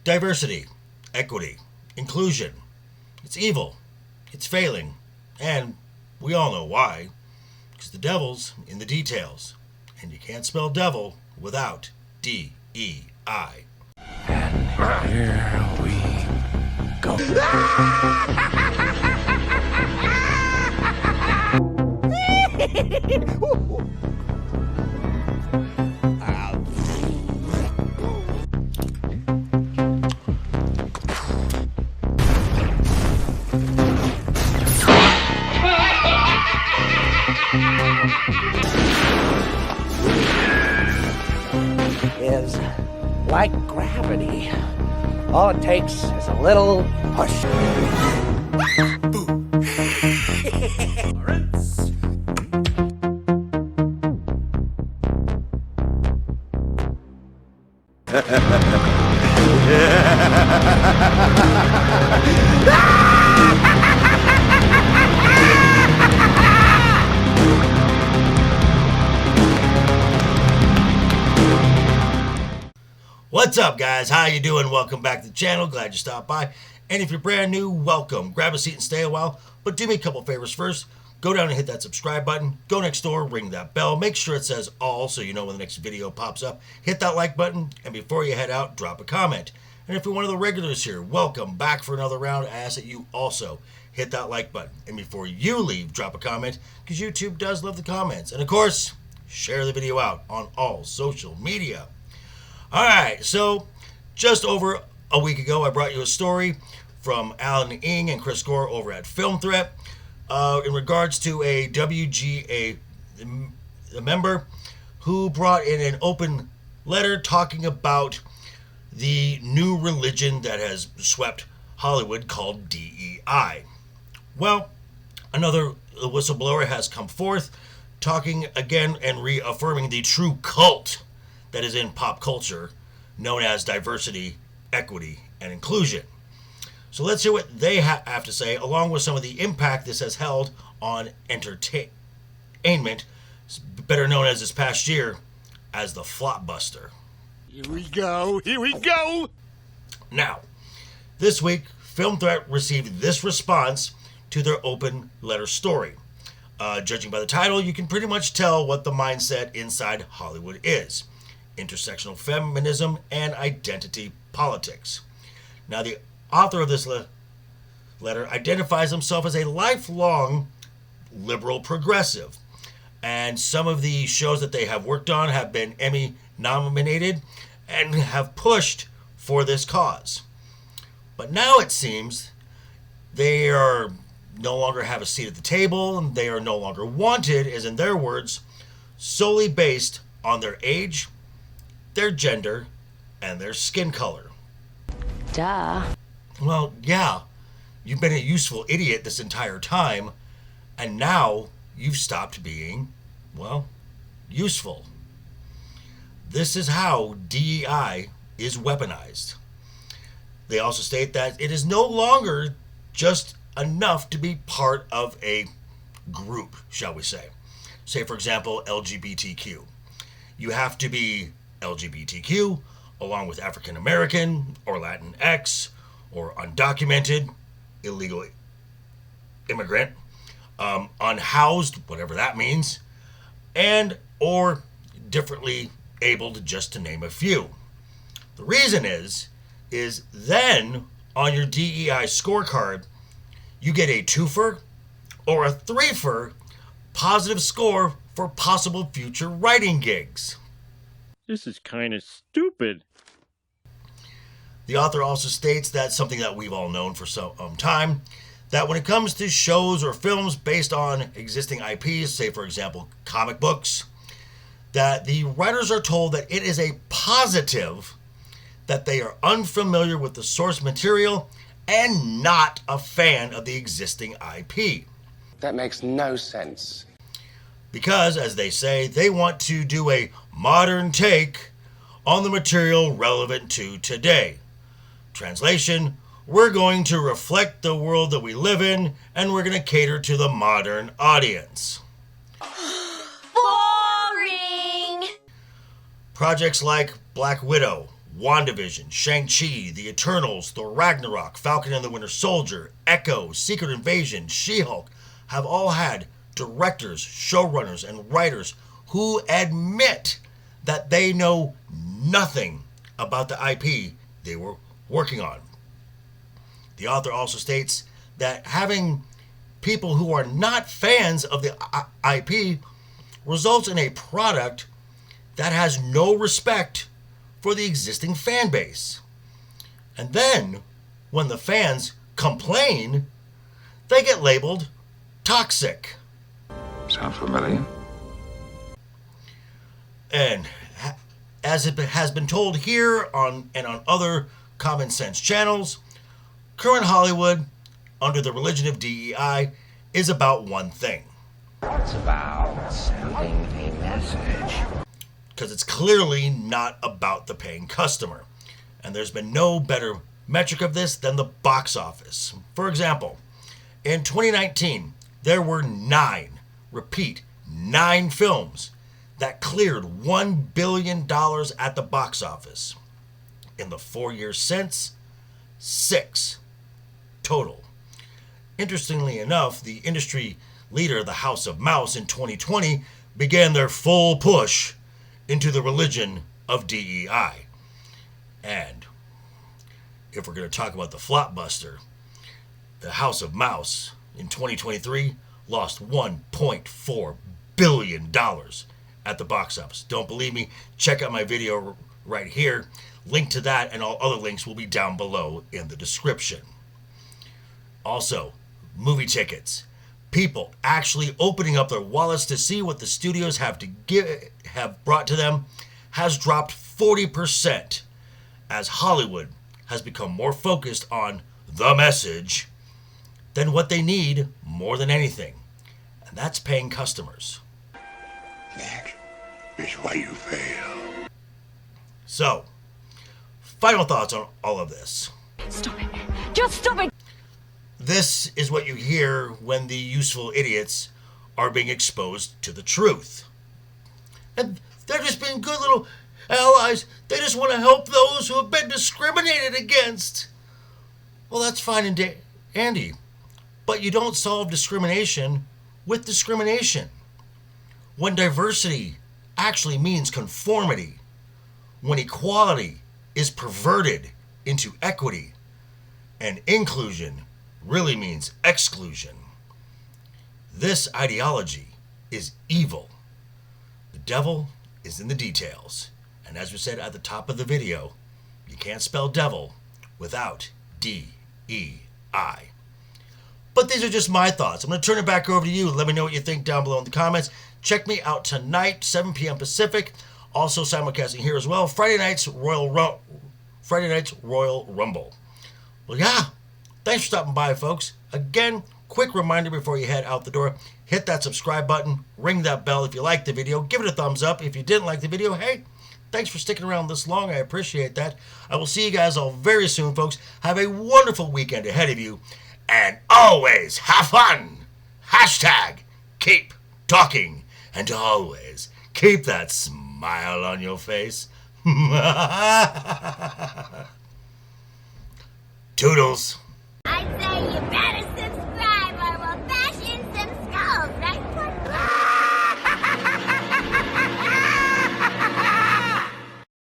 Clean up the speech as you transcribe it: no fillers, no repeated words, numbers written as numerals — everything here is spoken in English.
Diversity, equity, inclusion. It's evil. It's failing. And we all know why. Because the devil's in the details. And you can't spell devil without D-E-I. And here we go. Is like gravity. All it takes is a little push. What's up, guys? How you doing? Welcome back to the channel. Glad you stopped by. And if you're brand new, welcome. Grab a seat and stay a while. But do me a couple favors first. Go down and hit that subscribe button. Go next door, ring that bell. Make sure it says all so you know when the next video pops up. Hit that like button. And before you head out, drop a comment. And if you're one of the regulars here, welcome back for another round. I ask that you also hit that like button. And before you leave, drop a comment, because YouTube does love the comments. And of course, share the video out on all social media. Alright, so just over a week ago, I brought you a story from Alan Ng and Chris Gore over at Film Threat in regards to a WGA member who brought in an open letter talking about the new religion that has swept Hollywood called DEI. Well, another whistleblower has come forth talking again and reaffirming the true cult that is in pop culture, known as diversity, equity, and inclusion. So let's hear what they have to say, along with some of the impact this has held on entertainment, better known as this past year as the Flopbuster. Here we go, here we go! Now, this week, Film Threat received this response to their open letter story. Judging by the title, you can pretty much tell what the mindset inside Hollywood is. Intersectional feminism and identity politics. Now, the author of this letter identifies himself as a lifelong liberal progressive, and some of the shows that they have worked on have been Emmy nominated and have pushed for this cause. But now it seems they are no longer have a seat at the table, and they are no longer wanted, as in their words, solely based on their age, their gender, and their skin color. Duh. Well, yeah, you've been a useful idiot this entire time, and now you've stopped being, well, useful. This is how DEI is weaponized. They also state that it is no longer just enough to be part of a group, shall we say. Say, for example, LGBTQ. You have to be LGBTQ, along with African American, or Latinx, or undocumented, illegal immigrant, unhoused, whatever that means, and or differently abled, just to name a few. The reason is then on your DEI scorecard, you get a 2-fer or a 3-fer positive score for possible future writing gigs. This is kind of stupid. The author also states that something that we've all known for some time, that when it comes to shows or films based on existing IPs, say for example comic books, that the writers are told that it is a positive that they are unfamiliar with the source material and not a fan of the existing IP. That makes no sense. Because, as they say, they want to do a modern take on the material relevant to today. Translation, we're going to reflect the world that we live in, and we're going to cater to the modern audience. Boring! Projects like Black Widow, WandaVision, Shang-Chi, The Eternals, Thor Ragnarok, Falcon and the Winter Soldier, Echo, Secret Invasion, She-Hulk have all had directors, showrunners, and writers who admit that they know nothing about the IP they were working on. The author also states that having people who are not fans of the IP results in a product that has no respect for the existing fan base. And then, when the fans complain, they get labeled toxic. Sound familiar? And as it has been told here on other Common Sense channels, current Hollywood, under the religion of DEI, is about one thing. It's about sending a message. Because it's clearly not about the paying customer. And there's been no better metric of this than the box office. For example, in 2019, there were 9 films that cleared $1 billion at the box office. In the 4 years since, 6 total. Interestingly enough, the industry leader, the House of Mouse, in 2020 began their full push into the religion of DEI. And if we're going to talk about the flopbuster, the House of Mouse in 2023 lost $1.4 billion at the box office. Don't believe me? Check out my video right here. Link to that and all other links will be down below in the description. Also, movie tickets. People actually opening up their wallets to see what the studios have brought to them has dropped 40% as Hollywood has become more focused on the message than what they need more than anything. And that's paying customers. That is why you fail. So, final thoughts on all of this. Stop it. Just stop it. This is what you hear when the useful idiots are being exposed to the truth. And they're just being good little allies. They just want to help those who have been discriminated against. Well, that's fine and Andy. But you don't solve discrimination with discrimination. When diversity actually means conformity, when equality is perverted into equity, and inclusion really means exclusion. This ideology is evil. The devil is in the details. And as we said at the top of the video, you can't spell devil without D-E-I. But these are just my thoughts. I'm going to turn it back over to you. Let me know what you think down below in the comments. Check me out tonight, 7 p.m. Pacific. Also simulcasting here as well. Friday night's Royal Rumble. Well, yeah. Thanks for stopping by, folks. Again, quick reminder before you head out the door. Hit that subscribe button. Ring that bell if you liked the video. Give it a thumbs up. If you didn't like the video, hey, thanks for sticking around this long. I appreciate that. I will see you guys all very soon, folks. Have a wonderful weekend ahead of you. And always have fun. Hashtag keep talking. And always keep that smile on your face. Toodles.